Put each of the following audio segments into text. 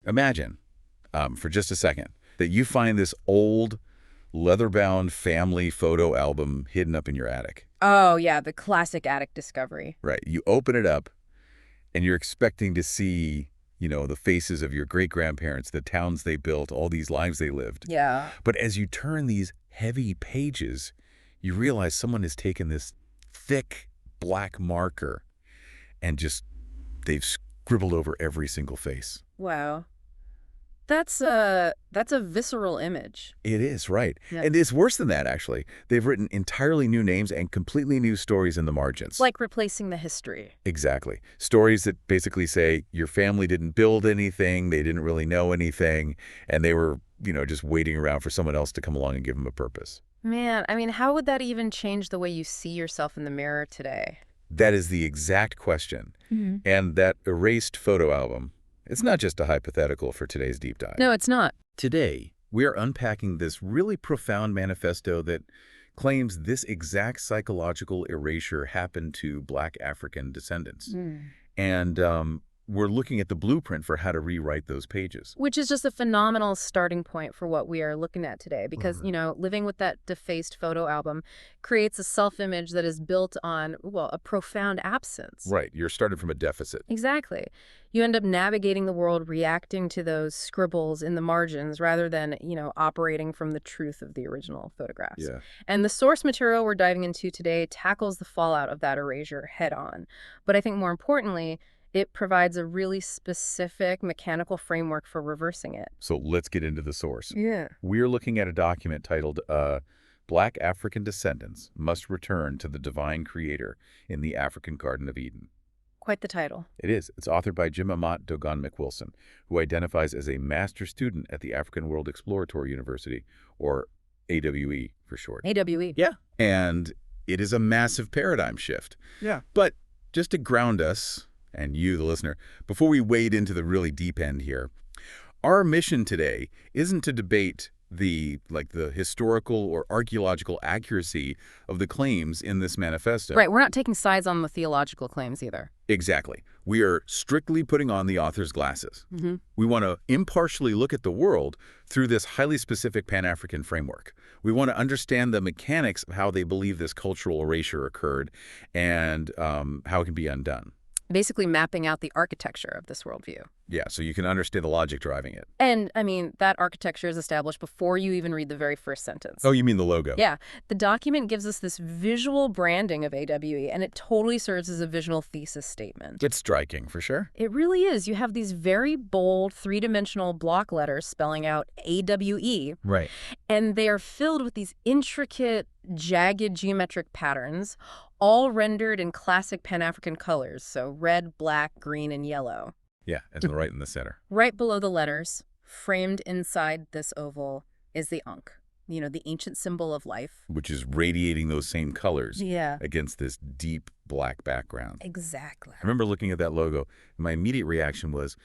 Imagine, for just a second, that you find this old, leather-bound family photo album hidden up in your attic. Oh, yeah, the classic attic discovery. Right. You open it up, and you're expecting to see, the faces of your great-grandparents, the towns they built, all these lives they lived. Yeah. But as you turn these heavy pages, you realize someone has taken this thick black marker and they've scribbled over every single face. Wow. That's a visceral image. It is, right. Yeah. And it's worse than that, actually. They've written entirely new names and completely new stories in the margins. Like replacing the history. Exactly. Stories that basically say your family didn't build anything, they didn't really know anything, and they were, just waiting around for someone else to come along and give them a purpose. Man, I mean, how would that even change the way you see yourself in the mirror today? That is the exact question. Mm-hmm. And that erased photo album, it's not just a hypothetical for today's deep dive. No, it's not. Today, we are unpacking this really profound manifesto that claims this exact psychological erasure happened to Black African descendants. And we're looking at the blueprint for how to rewrite those pages. Which is just a phenomenal starting point for what we are looking at today. Because, living with that defaced photo album creates a self-image that is built on, a profound absence. Right. You're starting from a deficit. Exactly. You end up navigating the world reacting to those scribbles in the margins rather than, operating from the truth of the original photographs. Yeah. And the source material we're diving into today tackles the fallout of that erasure head on. But I think more importantly, it provides a really specific mechanical framework for reversing it. So let's get into the source. Yeah. We're looking at a document titled Black African Descendants Must Return to the Divine Creator in the African Garden of Eden. Quite the title. It is. It's authored by Jimma Maat Dogon McWilson, who identifies as a master student at the African World Exploratory University, or AWE for short. AWE. Yeah. And it is a massive paradigm shift. Yeah. But just to ground us, and you, the listener, before we wade into the really deep end here, our mission today isn't to debate the historical or archaeological accuracy of the claims in this manifesto. Right, we're not taking sides on the theological claims either. Exactly. We are strictly putting on the author's glasses. Mm-hmm. We want to impartially look at the world through this highly specific Pan-African framework. We want to understand the mechanics of how they believe this cultural erasure occurred and how it can be undone. Basically mapping out the architecture of this worldview. Yeah, so you can understand the logic driving it. And, that architecture is established before you even read the very first sentence. Oh, you mean the logo? Yeah. The document gives us this visual branding of AWE, and it totally serves as a visual thesis statement. It's striking, for sure. It really is. You have these very bold, three-dimensional block letters spelling out AWE. Right. And they are filled with these intricate, jagged geometric patterns, all rendered in classic Pan-African colors, so red, black, green, and yellow. Yeah, and right in the center. Right below the letters, framed inside this oval, is the Ankh, the ancient symbol of life. Which is radiating those same colors against this deep black background. Exactly. I remember looking at that logo, and my immediate reaction was,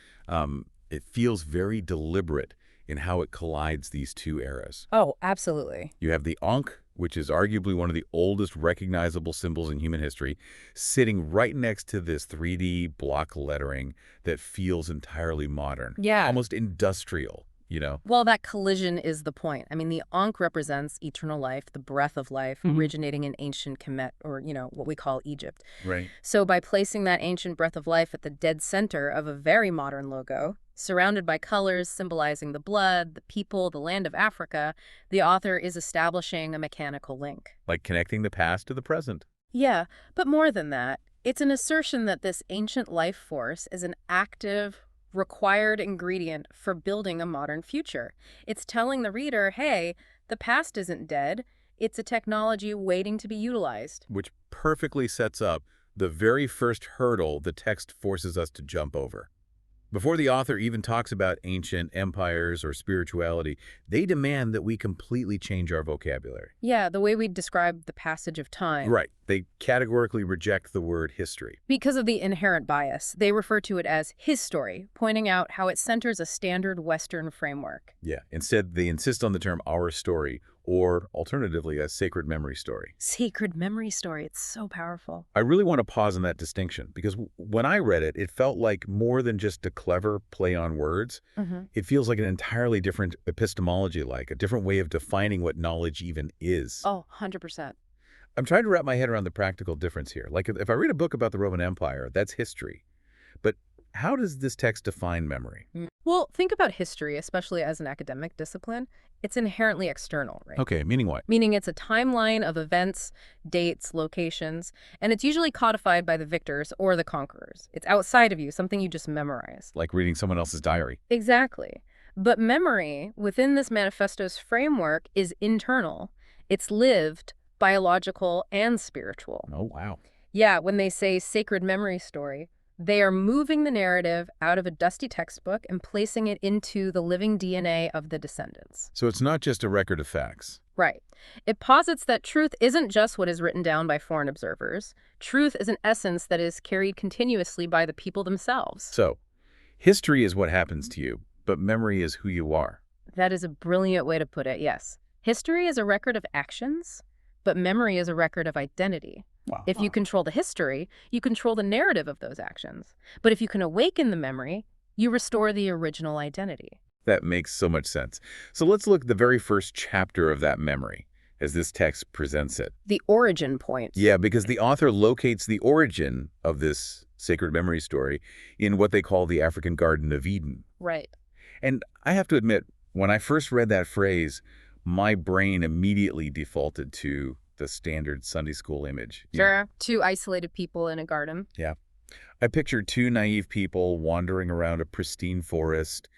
it feels very deliberate in how it collides these two eras. Oh, absolutely. You have the Ankh, which is arguably one of the oldest recognizable symbols in human history, sitting right next to this 3D block lettering that feels entirely modern. Yeah. Almost industrial, Well, that collision is the point. The Ankh represents eternal life, the breath of life, originating in ancient Kemet, or, what we call Egypt. Right. So by placing that ancient breath of life at the dead center of a very modern logo, surrounded by colors symbolizing the blood, the people, the land of Africa, the author is establishing a mechanical link. Like connecting the past to the present. Yeah, but more than that, it's an assertion that this ancient life force is an active, required ingredient for building a modern future. It's telling the reader, hey, the past isn't dead. It's a technology waiting to be utilized. Which perfectly sets up the very first hurdle the text forces us to jump over. Before the author even talks about ancient empires or spirituality, they demand that we completely change our vocabulary. Yeah, the way we describe the passage of time. Right. They categorically reject the word history. Because of the inherent bias, they refer to it as his story, pointing out how it centers a standard Western framework. Yeah. Instead, they insist on the term our story, or alternatively, a sacred memory story. Sacred memory story. It's so powerful. I really want to pause on that distinction because when I read it, it felt like more than just a clever play on words. It feels like an entirely different epistemology, like a different way of defining what knowledge even is. Oh, 100%. I'm trying to wrap my head around the practical difference here. Like if I read a book about the Roman Empire, that's history. But how does this text define memory? Well, think about history, especially as an academic discipline. It's inherently external, right? Okay, meaning what? Meaning it's a timeline of events, dates, locations, and it's usually codified by the victors or the conquerors. It's outside of you, something you just memorize. Like reading someone else's diary. Exactly. But memory, within this manifesto's framework, is internal. It's lived, biological, and spiritual. Oh, wow. Yeah, when they say sacred memory story, they are moving the narrative out of a dusty textbook and placing it into the living DNA of the descendants. So it's not just a record of facts. Right. It posits that truth isn't just what is written down by foreign observers. Truth is an essence that is carried continuously by the people themselves. So, history is what happens to you, but memory is who you are. That is a brilliant way to put it, yes. History is a record of actions, but memory is a record of identity. Wow. If you control the history, you control the narrative of those actions. But if you can awaken the memory, you restore the original identity. That makes so much sense. So let's look at the very first chapter of that memory, as this text presents it. The origin point. Yeah, because the author locates the origin of this sacred memory story in what they call the African Garden of Eden. Right. And I have to admit, when I first read that phrase, my brain immediately defaulted to the standard Sunday school image. Sure. Two isolated people in a garden. Yeah. I pictured two naive people wandering around a pristine forest,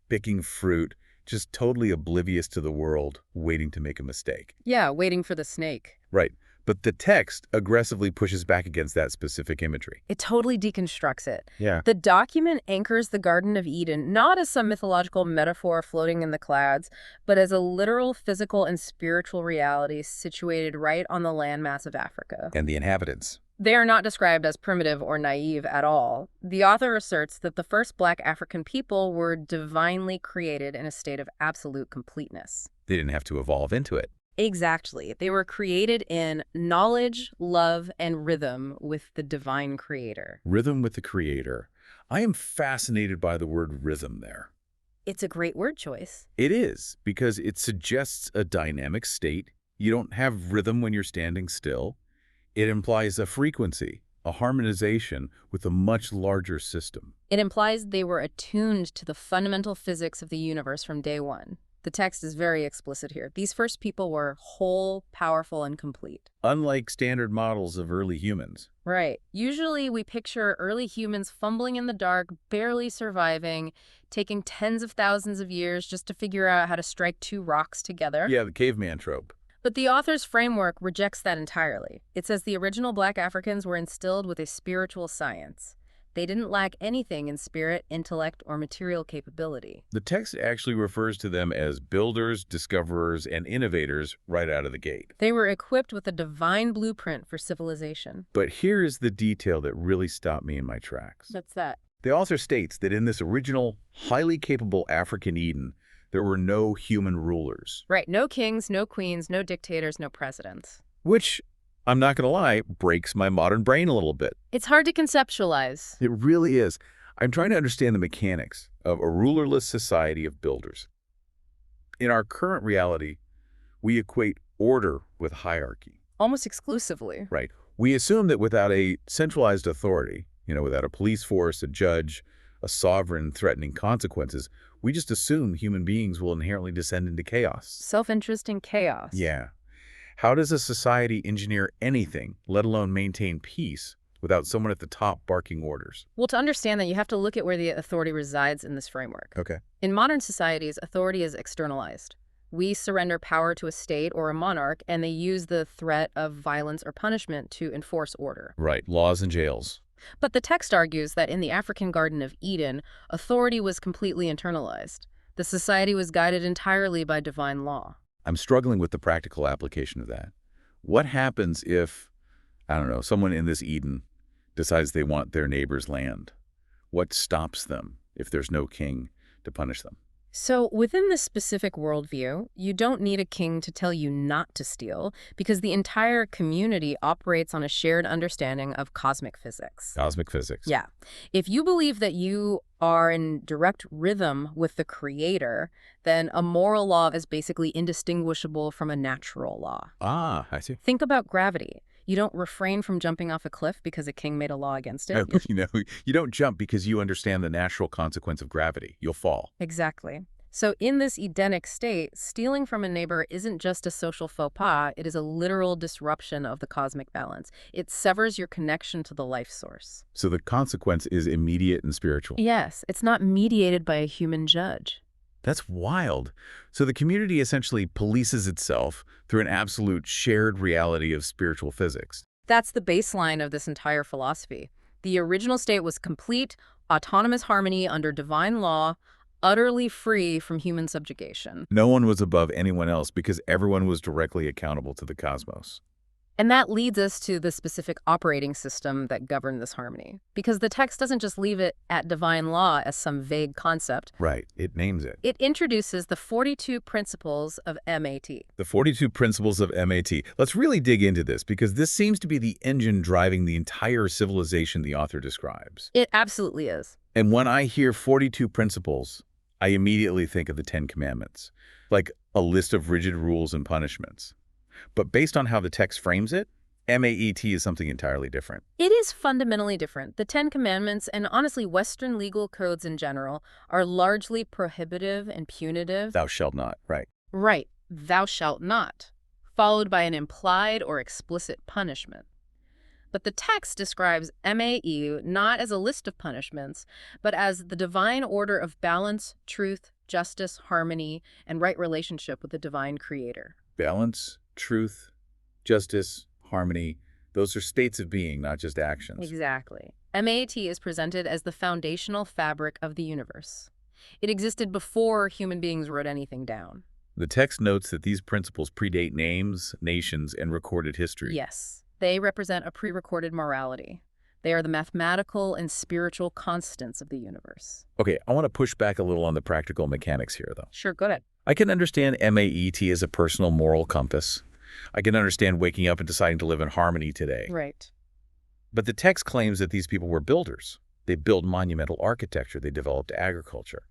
picking fruit, just totally oblivious to the world, waiting to make a mistake. Yeah, waiting for the snake. Right. But the text aggressively pushes back against that specific imagery. It totally deconstructs it. Yeah. The document anchors the Garden of Eden not as some mythological metaphor floating in the clouds, but as a literal physical and spiritual reality situated right on the landmass of Africa. And the inhabitants. They are not described as primitive or naive at all. The author asserts that the first Black African people were divinely created in a state of absolute completeness. They didn't have to evolve into it. Exactly. They were created in knowledge, love, and rhythm with the divine creator. Rhythm with the creator. I am fascinated by the word rhythm there. It's a great word choice. It is, because it suggests a dynamic state. You don't have rhythm when you're standing still. It implies a frequency, a harmonization with a much larger system. It implies they were attuned to the fundamental physics of the universe from day one. The text is very explicit here. These first people were whole, powerful, and complete. Unlike standard models of early humans. Right. Usually we picture early humans fumbling in the dark, barely surviving, taking tens of thousands of years just to figure out how to strike two rocks together. Yeah, the caveman trope. But the author's framework rejects that entirely. It says the original Black Africans were instilled with a spiritual science. They didn't lack anything in spirit, intellect, or material capability. The text actually refers to them as builders, discoverers, and innovators right out of the gate. They were equipped with a divine blueprint for civilization. But here is the detail that really stopped me in my tracks. That's that. The author states that in this original, highly capable African Eden, there were no human rulers. Right. No kings, no queens, no dictators, no presidents. Which, I'm not going to lie, breaks my modern brain a little bit. It's hard to conceptualize. It really is. I'm trying to understand the mechanics of a rulerless society of builders. In our current reality, we equate order with hierarchy. Almost exclusively. Right. We assume that without a centralized authority, without a police force, a judge, a sovereign threatening consequences, we just assume human beings will inherently descend into chaos. Self-interest and chaos. Yeah. How does a society engineer anything, let alone maintain peace, without someone at the top barking orders? Well, to understand that, you have to look at where the authority resides in this framework. Okay. In modern societies, authority is externalized. We surrender power to a state or a monarch, and they use the threat of violence or punishment to enforce order. Right. Laws and jails. But the text argues that in the African Garden of Eden, authority was completely internalized. The society was guided entirely by divine law. I'm struggling with the practical application of that. What happens if, I don't know, someone in this Eden decides they want their neighbor's land? What stops them if there's no king to punish them? So, within this specific worldview, you don't need a king to tell you not to steal because the entire community operates on a shared understanding of cosmic physics. Cosmic physics. Yeah. If you believe that you are in direct rhythm with the creator, then a moral law is basically indistinguishable from a natural law. Ah, I see. Think about gravity. You don't refrain from jumping off a cliff because a king made a law against it. You don't jump because you understand the natural consequence of gravity. You'll fall. Exactly. So in this Edenic state, stealing from a neighbor isn't just a social faux pas, it is a literal disruption of the cosmic balance. It severs your connection to the life source. So the consequence is immediate and spiritual. Yes, it's not mediated by a human judge. That's wild. So the community essentially polices itself through an absolute shared reality of spiritual physics. That's the baseline of this entire philosophy. The original state was complete, autonomous harmony under divine law, utterly free from human subjugation. No one was above anyone else because everyone was directly accountable to the cosmos. And that leads us to the specific operating system that governed this harmony. Because the text doesn't just leave it at divine law as some vague concept. Right, it names it. It introduces the 42 principles of MAT. The 42 principles of MAT. Let's really dig into this because this seems to be the engine driving the entire civilization the author describes. It absolutely is. And when I hear 42 principles, I immediately think of the 10 Commandments, like a list of rigid rules and punishments. But based on how the text frames it, MAET is something entirely different. It is fundamentally different. The 10 Commandments, and honestly Western legal codes in general, are largely prohibitive and punitive. Thou shalt not, right. Right, thou shalt not, followed by an implied or explicit punishment. But the text describes MAE not as a list of punishments, but as the divine order of balance, truth, justice, harmony, and right relationship with the divine creator. Balance, truth, justice, harmony, those are states of being, not just actions. Exactly. MAT is presented as the foundational fabric of the universe. It existed before human beings wrote anything down. The text notes that these principles predate names, nations, and recorded history. Yes. They represent a pre-recorded morality. They are the mathematical and spiritual constants of the universe. Okay, I want to push back a little on the practical mechanics here, though. Sure, go ahead. I can understand MAET as a personal moral compass. I can understand waking up and deciding to live in harmony today. Right. But the text claims that these people were builders. They built monumental architecture. They developed agriculture.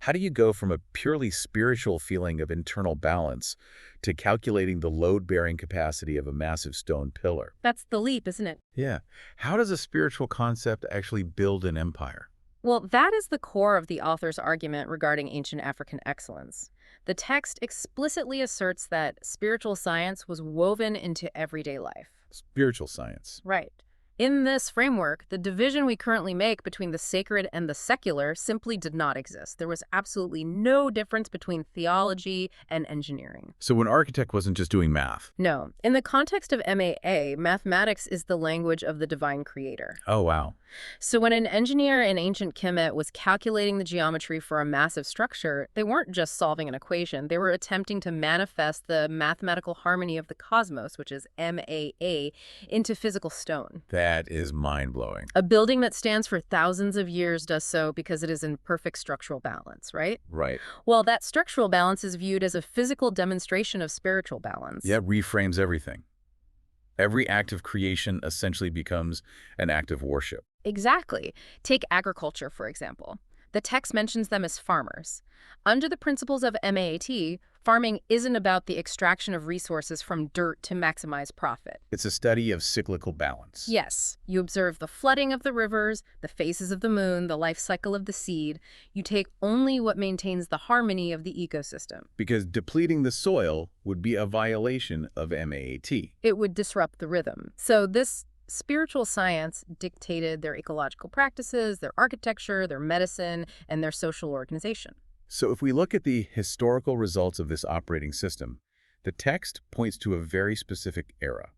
How do you go from a purely spiritual feeling of internal balance to calculating the load-bearing capacity of a massive stone pillar? That's the leap, isn't it? Yeah. How does a spiritual concept actually build an empire? Well, that is the core of the author's argument regarding ancient African excellence. The text explicitly asserts that spiritual science was woven into everyday life. Spiritual science. Right. In this framework, the division we currently make between the sacred and the secular simply did not exist. There was absolutely no difference between theology and engineering. So an architect wasn't just doing math? No. In the context of MAA, mathematics is the language of the divine creator. Oh, wow. So when an engineer in ancient Kemet was calculating the geometry for a massive structure, they weren't just solving an equation. They were attempting to manifest the mathematical harmony of the cosmos, which is MAA, into physical stone. That is mind-blowing. A building that stands for thousands of years does so because it is in perfect structural balance, right? Right. Well, that structural balance is viewed as a physical demonstration of spiritual balance. Yeah, reframes everything. Every act of creation essentially becomes an act of worship. Exactly. Take agriculture, for example. The text mentions them as farmers. Under the principles of MAT, farming isn't about the extraction of resources from dirt to maximize profit. It's a study of cyclical balance. Yes, you observe the flooding of the rivers, the phases of the moon, the life cycle of the seed. You take only what maintains the harmony of the ecosystem. Because depleting the soil would be a violation of MAT. It would disrupt the rhythm. So this spiritual science dictated their ecological practices, their architecture, their medicine, and their social organization. So if we look at the historical results of this operating system, the text points to a very specific era.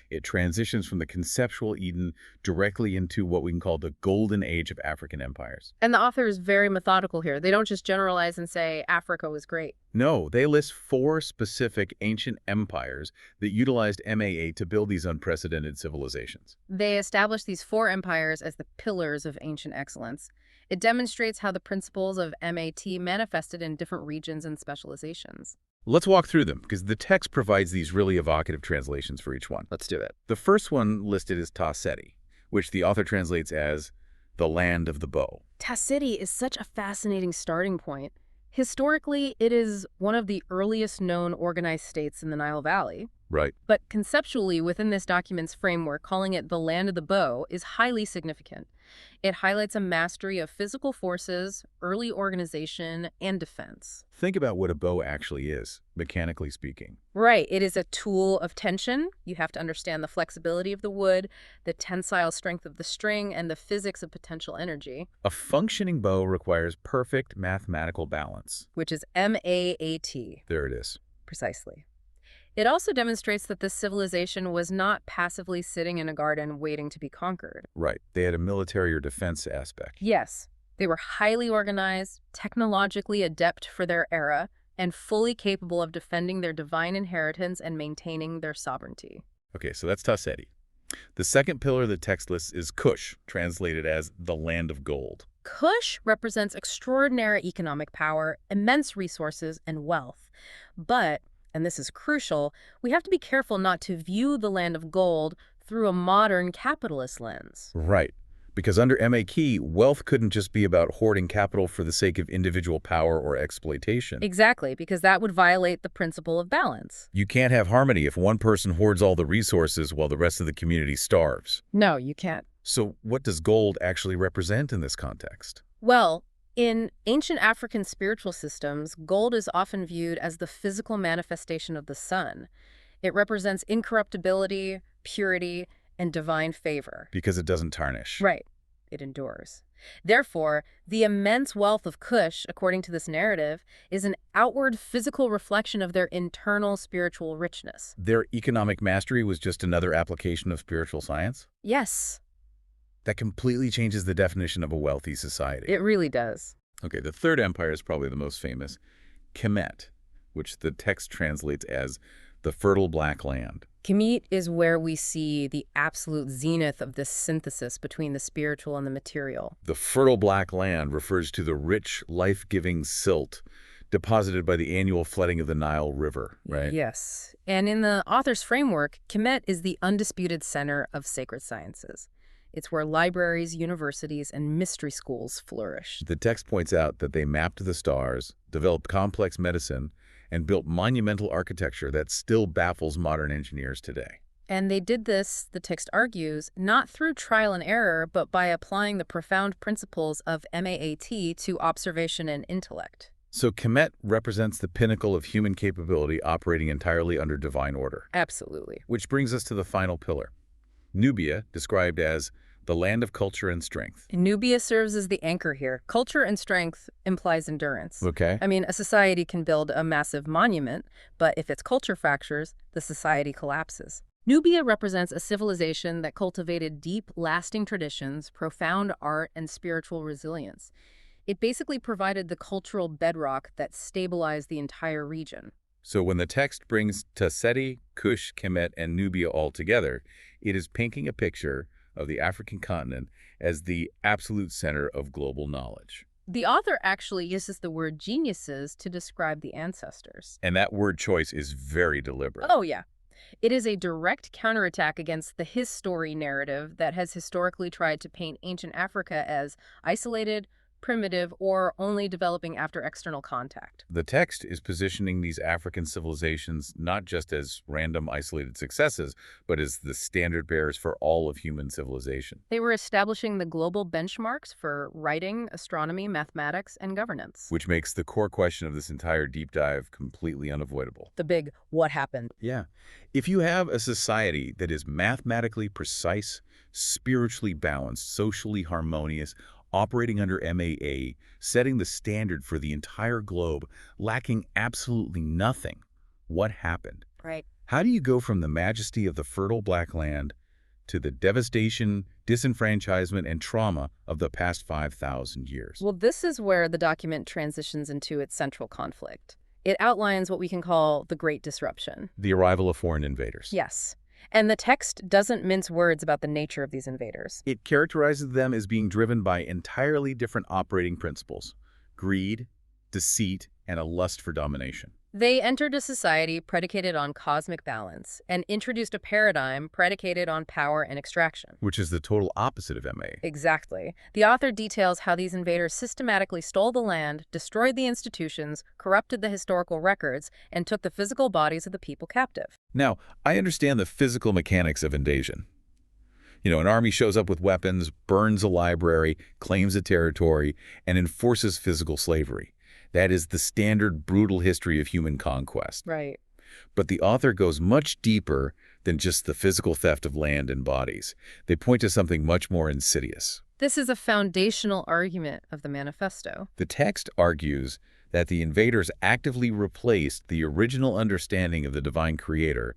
It transitions from the conceptual Eden directly into what we can call the golden age of African empires. And the author is very methodical here. They don't just generalize and say Africa was great. No, they list 4 specific ancient empires that utilized MAA to build these unprecedented civilizations. They established these 4 empires as the pillars of ancient excellence. It demonstrates how the principles of MAT manifested in different regions and specializations. Let's walk through them, because the text provides these really evocative translations for each one. Let's do it. The first one listed is Ta Seti, which the author translates as the land of the bow. Ta Seti is such a fascinating starting point. Historically, it is one of the earliest known organized states in the Nile Valley. Right. But conceptually, within this document's framework, calling it the land of the bow is highly significant. It highlights a mastery of physical forces, early organization, and defense. Think about what a bow actually is, mechanically speaking. Right. It is a tool of tension. You have to understand the flexibility of the wood, the tensile strength of the string, and the physics of potential energy. A functioning bow requires perfect mathematical balance. Which is M-A-A-T. There it is. Precisely. It also demonstrates that this civilization was not passively sitting in a garden waiting to be conquered. Right. They had a military or defense aspect. Yes. They were highly organized, technologically adept for their era, and fully capable of defending their divine inheritance and maintaining their sovereignty. Okay, so that's Ta Seti. The second pillar of the text list is Kush, translated as the land of gold. Kush represents extraordinary economic power, immense resources, and wealth. But, and this is crucial, we have to be careful not to view the land of gold through a modern capitalist lens. Right. Because under MAT, wealth couldn't just be about hoarding capital for the sake of individual power or exploitation. Exactly, because that would violate the principle of balance. You can't have harmony if one person hoards all the resources while the rest of the community starves. No, you can't. So what does gold actually represent in this context? Well, in ancient African spiritual systems, gold is often viewed as the physical manifestation of the sun. It represents incorruptibility, purity, and divine favor. Because it doesn't tarnish. Right. It endures. Therefore, the immense wealth of Kush, according to this narrative, is an outward physical reflection of their internal spiritual richness. Their economic mastery was just another application of spiritual science? Yes. That completely changes the definition of a wealthy society. It really does. Okay, the third empire is probably the most famous, Kemet, which the text translates as the fertile black land. Kemet is where we see the absolute zenith of this synthesis between the spiritual and the material. The fertile black land refers to the rich, life-giving silt deposited by the annual flooding of the Nile River, right? Yes. And in the author's framework, Kemet is the undisputed center of sacred sciences. It's where libraries, universities, and mystery schools flourish. The text points out that they mapped the stars, developed complex medicine, and built monumental architecture that still baffles modern engineers today. And they did this, the text argues, not through trial and error, but by applying the profound principles of MAAT to observation and intellect. So Kemet represents the pinnacle of human capability operating entirely under divine order. Absolutely. Which brings us to the final pillar. Nubia, described as the land of culture and strength. Nubia serves as the anchor here. Culture and strength implies endurance. Okay. I mean, a society can build a massive monument, but if its culture fractures, the society collapses. Nubia represents a civilization that cultivated deep, lasting traditions, profound art, and spiritual resilience. It basically provided the cultural bedrock that stabilized the entire region. So when the text brings Ta Seti, Kush, Kemet, and Nubia all together, it is painting a picture of the African continent as the absolute center of global knowledge. The author actually uses the word geniuses to describe the ancestors. And that word choice is very deliberate. Oh, yeah. It is a direct counterattack against the his story narrative that has historically tried to paint ancient Africa as isolated, primitive, or only developing after external contact. The text is positioning these African civilizations not just as random isolated successes, but as the standard bearers for all of human civilization. They were establishing the global benchmarks for writing, astronomy, mathematics, and governance. Which makes the core question of this entire deep dive completely unavoidable. The big what happened. Yeah. If you have a society that is mathematically precise, spiritually balanced, socially harmonious, operating under MAA, setting the standard for the entire globe, lacking absolutely nothing, what happened? Right. How do you go from the majesty of the fertile black land to the devastation, disenfranchisement, and trauma of the past 5,000 years? Well, this is where the document transitions into its central conflict. It outlines what we can call the Great Disruption. The arrival of foreign invaders. Yes. And the text doesn't mince words about the nature of these invaders. It characterizes them as being driven by entirely different operating principles: greed, deceit, and a lust for domination. They entered a society predicated on cosmic balance and introduced a paradigm predicated on power and extraction. Which is the total opposite of MA. Exactly. The author details how these invaders systematically stole the land, destroyed the institutions, corrupted the historical records, and took the physical bodies of the people captive. Now, I understand the physical mechanics of invasion. An army shows up with weapons, burns a library, claims a territory, and enforces physical slavery. That is the standard brutal history of human conquest. Right. But the author goes much deeper than just the physical theft of land and bodies. They point to something much more insidious. This is a foundational argument of the manifesto. The text argues that the invaders actively replaced the original understanding of the divine creator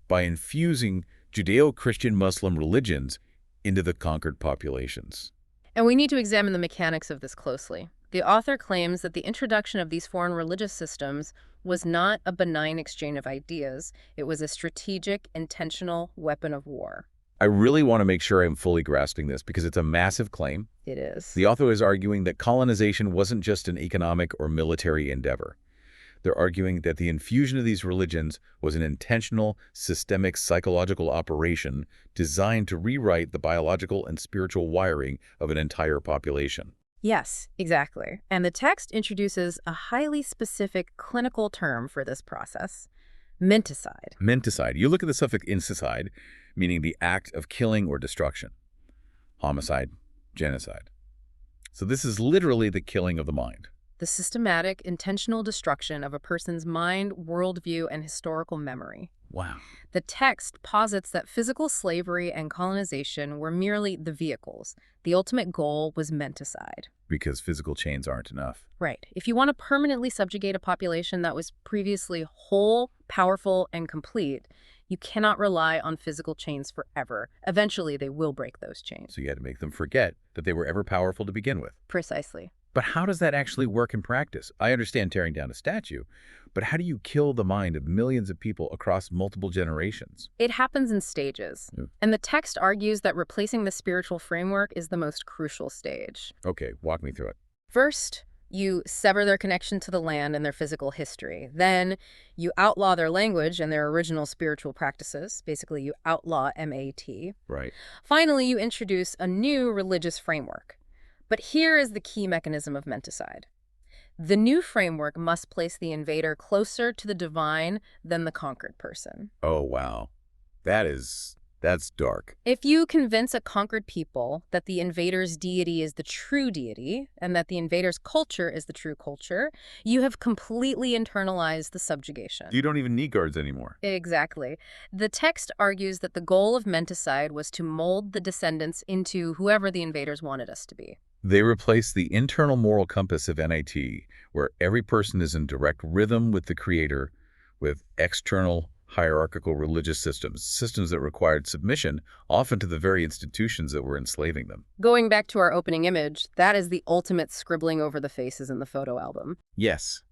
by infusing Judeo-Christian Muslim religions into the conquered populations. And we need to examine the mechanics of this closely. The author claims that the introduction of these foreign religious systems was not a benign exchange of ideas. It was a strategic, intentional weapon of war. I really want to make sure I'm fully grasping this because it's a massive claim. It is. The author is arguing that colonization wasn't just an economic or military endeavor. They're arguing that the infusion of these religions was an intentional, systemic, psychological operation designed to rewrite the biological and spiritual wiring of an entire population. Yes, exactly. And the text introduces a highly specific clinical term for this process: menticide. Menticide. You look at the suffix incicide, meaning the act of killing or destruction. Homicide, genocide. So this is literally the killing of the mind. The systematic, intentional destruction of a person's mind, worldview, and historical memory. Wow. The text posits that physical slavery and colonization were merely the vehicles. The ultimate goal was menticide. Because physical chains aren't enough. Right. If you want to permanently subjugate a population that was previously whole, powerful, and complete, you cannot rely on physical chains forever. Eventually, they will break those chains. So you had to make them forget that they were ever powerful to begin with. Precisely. But how does that actually work in practice? I understand tearing down a statue, but how do you kill the mind of millions of people across multiple generations? It happens in stages. Yeah. And the text argues that replacing the spiritual framework is the most crucial stage. Okay, walk me through it. First, you sever their connection to the land and their physical history. Then you outlaw their language and their original spiritual practices. Basically, you outlaw MAT. Right. Finally, you introduce a new religious framework. But here is the key mechanism of menticide. The new framework must place the invader closer to the divine than the conquered person. Oh, wow. That's dark. If you convince a conquered people that the invader's deity is the true deity and that the invader's culture is the true culture, you have completely internalized the subjugation. You don't even need guards anymore. Exactly. The text argues that the goal of menticide was to mold the descendants into whoever the invaders wanted us to be. They replace the internal moral compass of NAT, where every person is in direct rhythm with the creator, with external hierarchical religious systems that required submission, often to the very institutions that were enslaving them. Going back to our opening image, that is the ultimate scribbling over the faces in the photo album. Yes.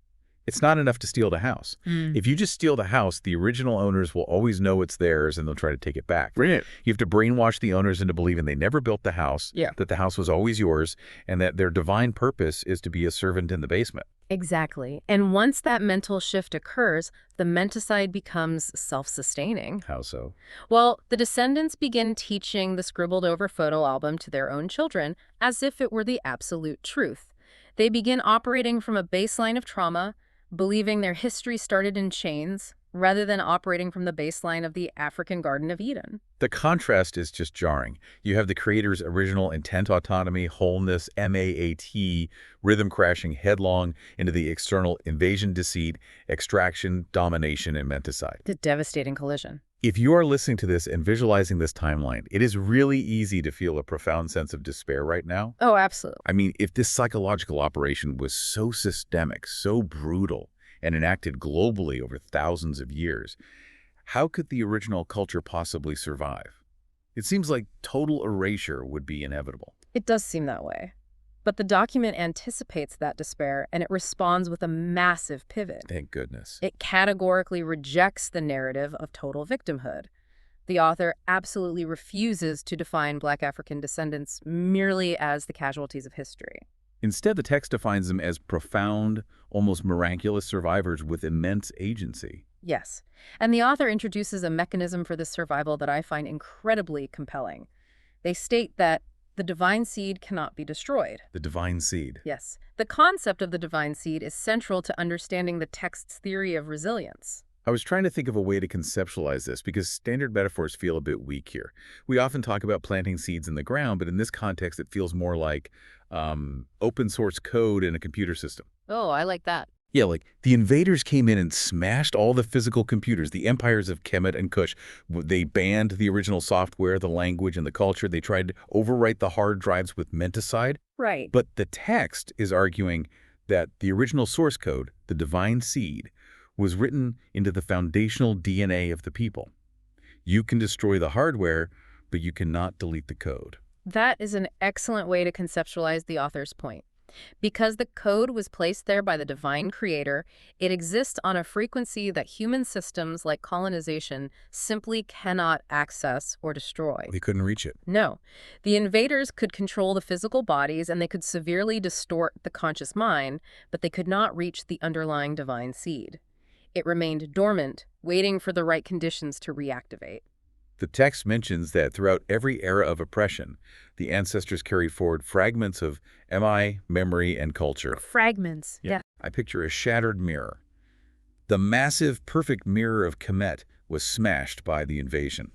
It's not enough to steal the house. If you just steal the house, the original owners will always know it's theirs and they'll try to take it back. Brilliant. You have to brainwash the owners into believing they never built the house, that the house was always yours, and that their divine purpose is to be a servant in the basement. Exactly. And once that mental shift occurs, the menticide becomes self-sustaining. How so? Well, the descendants begin teaching the scribbled over photo album to their own children as if it were the absolute truth. They begin operating from a baseline of trauma, believing their history started in chains, rather than operating from the baseline of the African Garden of Eden. The contrast is just jarring. You have the creator's original intent autonomy, wholeness, MAAT, rhythm crashing headlong into the external invasion, deceit, extraction, domination, and menticide. The devastating collision. If you are listening to this and visualizing this timeline, it is really easy to feel a profound sense of despair right now. Oh, absolutely. I mean, if this psychological operation was so systemic, so brutal, and enacted globally over thousands of years, how could the original culture possibly survive? It seems like total erasure would be inevitable. It does seem that way. But the document anticipates that despair, and it responds with a massive pivot. Thank goodness. It categorically rejects the narrative of total victimhood. The author absolutely refuses to define Black African descendants merely as the casualties of history. Instead, the text defines them as profound, almost miraculous survivors with immense agency. Yes, and the author introduces a mechanism for this survival that I find incredibly compelling. They state that the divine seed cannot be destroyed. The divine seed. Yes, the concept of the divine seed is central to understanding the text's theory of resilience. I was trying to think of a way to conceptualize this because standard metaphors feel a bit weak here. We often talk about planting seeds in the ground, but in this context, it feels more like open source code in a computer system. Oh, I like that. Yeah, like the invaders came in and smashed all the physical computers, the empires of Kemet and Kush. They banned the original software, the language, and the culture. They tried to overwrite the hard drives with menticide. Right. But the text is arguing that the original source code, the divine seed, was written into the foundational DNA of the people. You can destroy the hardware, but you cannot delete the code. That is an excellent way to conceptualize the author's point. Because the code was placed there by the divine creator, it exists on a frequency that human systems like colonization simply cannot access or destroy. They couldn't reach it. No. The invaders could control the physical bodies and they could severely distort the conscious mind, but they could not reach the underlying divine seed. It remained dormant, waiting for the right conditions to reactivate. The text mentions that throughout every era of oppression, the ancestors carried forward fragments of memory, and culture. Fragments, yeah. I picture a shattered mirror. The massive, perfect mirror of Kemet was smashed by the invasion.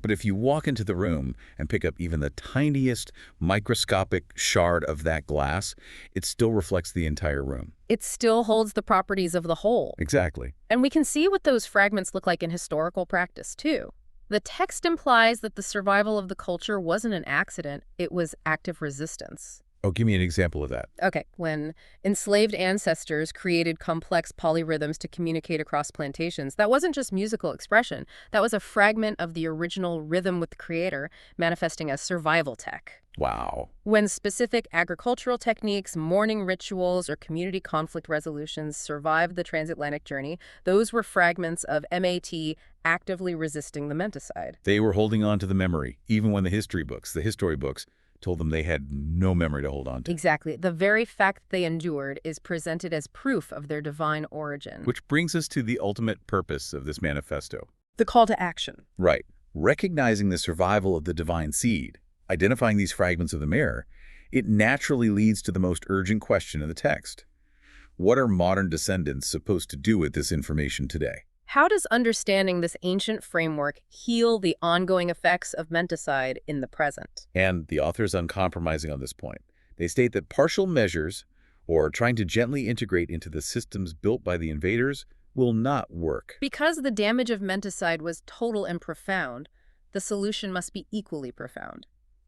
But if you walk into the room and pick up even the tiniest microscopic shard of that glass, it still reflects the entire room. It still holds the properties of the whole. Exactly. And we can see what those fragments look like in historical practice, too. The text implies that the survival of the culture wasn't an accident, it was active resistance. Oh, give me an example of that. Okay, when enslaved ancestors created complex polyrhythms to communicate across plantations, that wasn't just musical expression. That was a fragment of the original rhythm with the creator, manifesting as survival tech. Wow. When specific agricultural techniques, mourning rituals, or community conflict resolutions survived the transatlantic journey, those were fragments of MAT actively resisting the menticide. They were holding on to the memory, even when the history books, told them they had no memory to hold on to. Exactly. The very fact they endured is presented as proof of their divine origin. Which brings us to the ultimate purpose of this manifesto. The call to action. Right. Recognizing the survival of the divine seed, identifying these fragments of the mirror, it naturally leads to the most urgent question in the text. What are modern descendants supposed to do with this information today? How does understanding this ancient framework heal the ongoing effects of menticide in the present? And the author is uncompromising on this point. They state that partial measures, or trying to gently integrate into the systems built by the invaders, will not work. Because the damage of menticide was total and profound, the solution must be equally profound.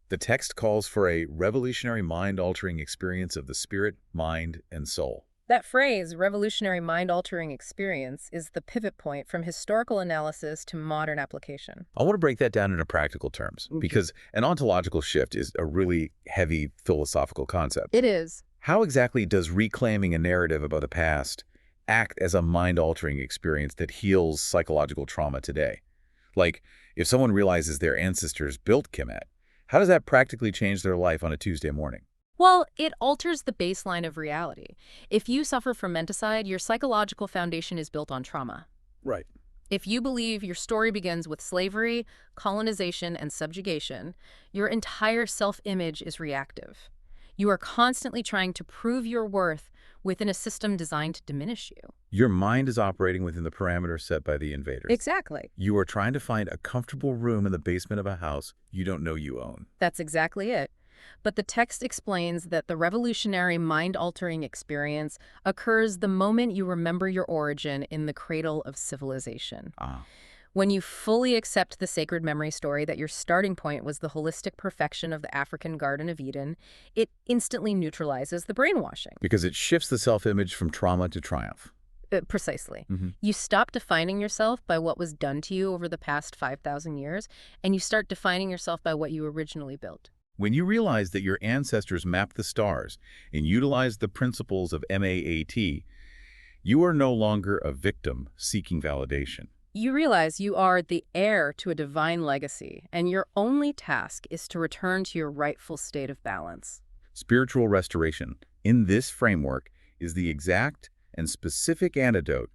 The text calls for a revolutionary mind-altering experience of the spirit, mind, and soul. That phrase, revolutionary mind-altering experience, is the pivot point from historical analysis to modern application. I want to break that down into practical terms, because an ontological shift is a really heavy philosophical concept. It is. How exactly does reclaiming a narrative about the past act as a mind-altering experience that heals psychological trauma today? Like, if someone realizes their ancestors built Kemet, how does that practically change their life on a Tuesday morning? Well, it alters the baseline of reality. If you suffer from menticide, your psychological foundation is built on trauma. Right. If you believe your story begins with slavery, colonization, and subjugation, your entire self-image is reactive. You are constantly trying to prove your worth within a system designed to diminish you. Your mind is operating within the parameters set by the invaders. Exactly. You are trying to find a comfortable room in the basement of a house you don't know you own. That's exactly it. But the text explains that the revolutionary mind-altering experience occurs the moment you remember your origin in the cradle of civilization. When you fully accept the sacred memory story that your starting point was the holistic perfection of the African Garden of Eden, it instantly neutralizes the brainwashing. Because it shifts the self-image from trauma to triumph. Precisely. You stop defining yourself by what was done to you over the past 5,000 years, and you start defining yourself by what you originally built. When you realize that your ancestors mapped the stars and utilized the principles of MAAT, you are no longer a victim seeking validation. You realize you are the heir to a divine legacy, and your only task is to return to your rightful state of balance. Spiritual restoration, in this framework, is the exact and specific antidote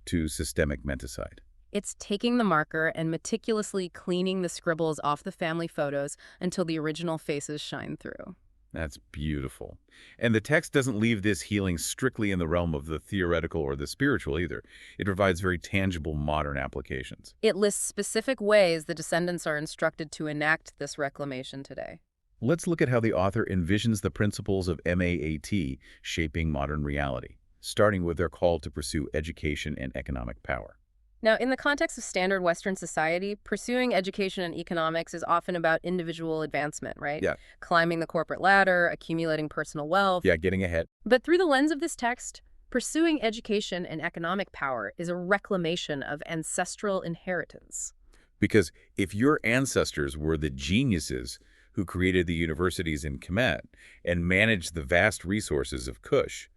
to systemic menticide. It's taking the marker and meticulously cleaning the scribbles off the family photos until the original faces shine through. That's beautiful. And the text doesn't leave this healing strictly in the realm of the theoretical or the spiritual either. It provides very tangible modern applications. It lists specific ways the descendants are instructed to enact this reclamation today. Let's look at how the author envisions the principles of MAAT shaping modern reality, starting with their call to pursue education and economic power. Now, in the context of standard Western society, pursuing education and economics is often about individual advancement, right? Yeah. Climbing the corporate ladder, accumulating personal wealth. Yeah, getting ahead. But through the lens of this text, pursuing education and economic power is a reclamation of ancestral inheritance. Because if your ancestors were the geniuses who created the universities in Kemet and managed the vast resources of Kush,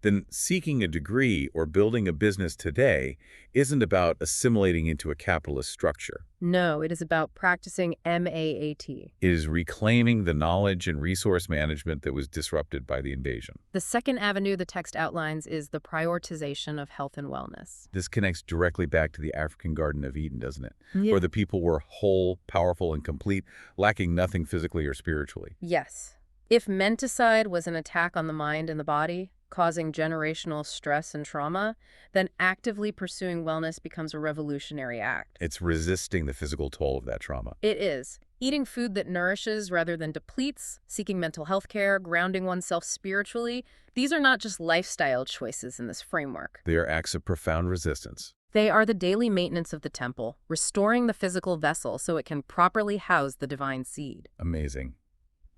then seeking a degree or building a business today isn't about assimilating into a capitalist structure. No, it is about practicing MAAT. It is reclaiming the knowledge and resource management that was disrupted by the invasion. The second avenue the text outlines is the prioritization of health and wellness. This connects directly back to the African Garden of Eden, doesn't it? Yeah. Where the people were whole, powerful, and complete, lacking nothing physically or spiritually. Yes. If menticide was an attack on the mind and the body, causing generational stress and trauma, then actively pursuing wellness becomes a revolutionary act. It's resisting the physical toll of that trauma. It is. Eating food that nourishes rather than depletes, seeking mental health care, grounding oneself spiritually, these are not just lifestyle choices in this framework. They are acts of profound resistance. They are the daily maintenance of the temple, restoring the physical vessel so it can properly house the divine seed. Amazing.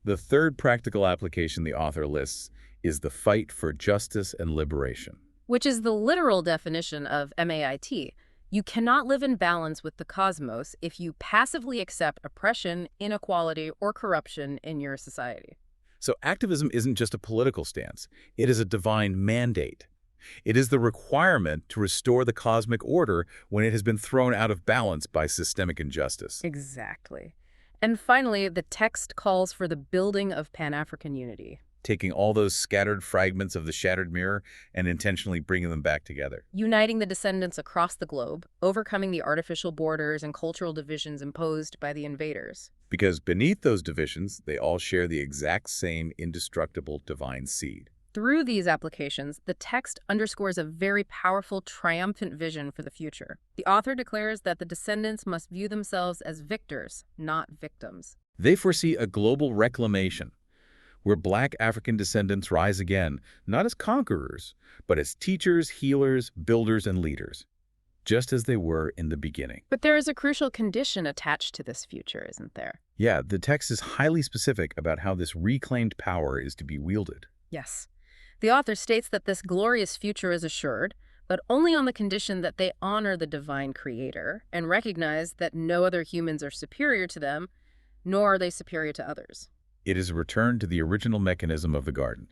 The third practical application the author lists is the fight for justice and liberation. Which is the literal definition of MAIT. You cannot live in balance with the cosmos if you passively accept oppression, inequality, or corruption in your society. So activism isn't just a political stance. It is a divine mandate. It is the requirement to restore the cosmic order when it has been thrown out of balance by systemic injustice. Exactly. And finally, the text calls for the building of Pan-African unity. Taking all those scattered fragments of the shattered mirror and intentionally bringing them back together. Uniting the descendants across the globe, overcoming the artificial borders and cultural divisions imposed by the invaders. Because beneath those divisions, they all share the exact same indestructible divine seed. Through these applications, the text underscores a very powerful, triumphant vision for the future. The author declares that the descendants must view themselves as victors, not victims. They foresee a global reclamation, where Black African descendants rise again, not as conquerors, but as teachers, healers, builders, and leaders, just as they were in the beginning. But there is a crucial condition attached to this future, isn't there? Yeah, the text is highly specific about how this reclaimed power is to be wielded. Yes. The author states that this glorious future is assured, but only on the condition that they honor the divine creator and recognize that no other humans are superior to them, nor are they superior to others. It is a return to the original mechanism of the garden,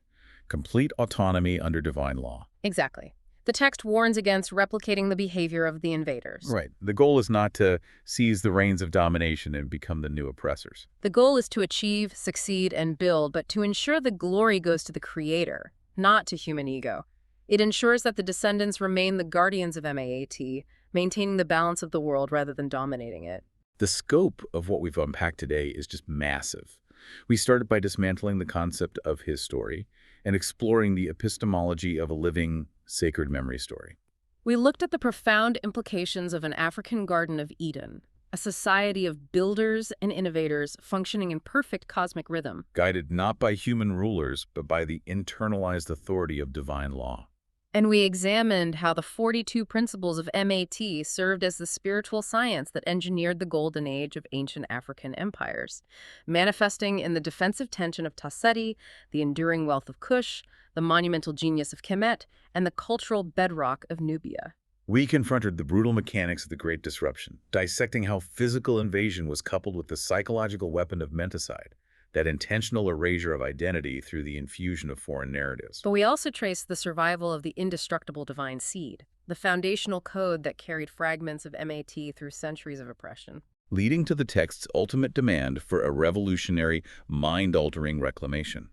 complete autonomy under divine law. Exactly. The text warns against replicating the behavior of the invaders. Right. The goal is not to seize the reins of domination and become the new oppressors. The goal is to achieve, succeed, and build, but to ensure the glory goes to the creator, not to human ego. It ensures that the descendants remain the guardians of MAAT, maintaining the balance of the world rather than dominating it. The scope of what we've unpacked today is just massive. We started by dismantling the concept of his story and exploring the epistemology of a living, sacred memory story. We looked at the profound implications of an African Garden of Eden, a society of builders and innovators functioning in perfect cosmic rhythm. Guided not by human rulers, but by the internalized authority of divine law. And we examined how the 42 principles of MAT served as the spiritual science that engineered the golden age of ancient African empires, manifesting in the defensive tension of Tasseti, the enduring wealth of Kush, the monumental genius of Kemet, and the cultural bedrock of Nubia. We confronted the brutal mechanics of the Great Disruption, dissecting how physical invasion was coupled with the psychological weapon of menticide, that intentional erasure of identity through the infusion of foreign narratives. But we also traced the survival of the indestructible divine seed, the the foundational code that carried fragments of MAT through centuries of oppression. leading to the text's ultimate demand for a revolutionary, mind-altering reclamation.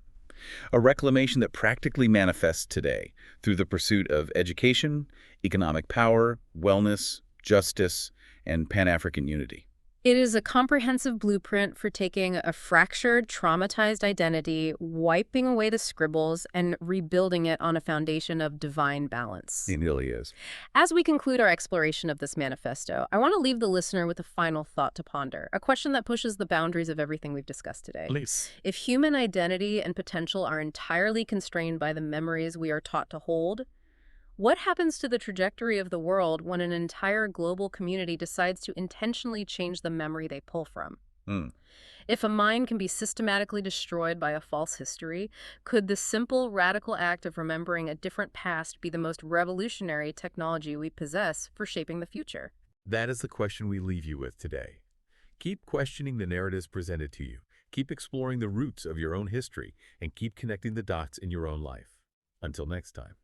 A reclamation that practically manifests today through the pursuit of education, economic power, wellness, justice, and Pan-African unity. It is a comprehensive blueprint for taking a fractured, traumatized identity, wiping away the scribbles, and rebuilding it on a foundation of divine balance. It really is. As we conclude our exploration of this manifesto, I want to leave the listener with a final thought to ponder, a question that pushes the boundaries of everything we've discussed today. Please. If human identity and potential are entirely constrained by the memories we are taught to hold, what happens to the trajectory of the world when an entire global community decides to intentionally change the memory they pull from? If a mind can be systematically destroyed by a false history, could the simple, radical act of remembering a different past be the most revolutionary technology we possess for shaping the future? That is the question we leave you with today. Keep questioning the narratives presented to you. Keep exploring the roots of your own history, and keep connecting the dots in your own life. Until next time.